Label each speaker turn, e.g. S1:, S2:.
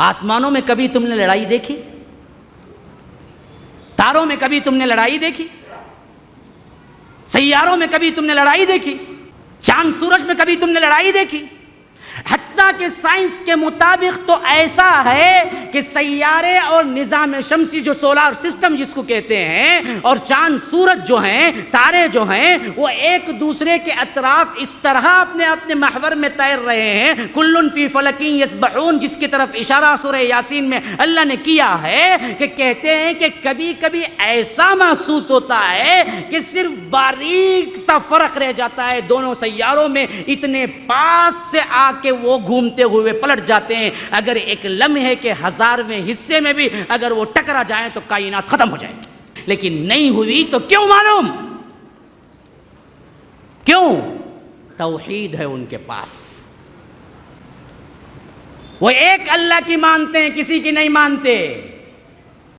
S1: آسمانوں میں کبھی تم نے لڑائی دیکھی؟ تاروں میں کبھی تم نے لڑائی دیکھی؟ سیاروں میں کبھی تم نے لڑائی دیکھی؟ چاند سورج میں کبھی تم نے لڑائی دیکھی؟ حتیٰ کہ سائنس کے مطابق تو ایسا ہے کہ سیارے اور نظام شمسی جو سولار سسٹم جس کو کہتے ہیں، اور چاند سورج جو ہیں، تارے جو ہیں، وہ ایک دوسرے کے اطراف اس طرح اپنے اپنے محور میں تیر رہے ہیں، کل فی فلک یسبحون، جس کی طرف اشارہ سورہ یاسین میں اللہ نے کیا ہے کہ کہتے ہیں کہ کبھی کبھی ایسا محسوس ہوتا ہے کہ صرف باریک سا فرق رہ جاتا ہے دونوں سیاروں میں، اتنے پاس سے آ کے وہ گھومتے ہوئے پلٹ جاتے ہیں، اگر ایک لمحے کے 1000ویں حصے میں بھی اگر وہ ٹکرا جائیں تو کائنات ختم ہو جائے گی، لیکن نہیں ہوئی تو کیوں معلوم؟ کیوں؟ توحید ہے ان کے پاس، وہ ایک اللہ کی مانتے ہیں، کسی کی نہیں مانتے۔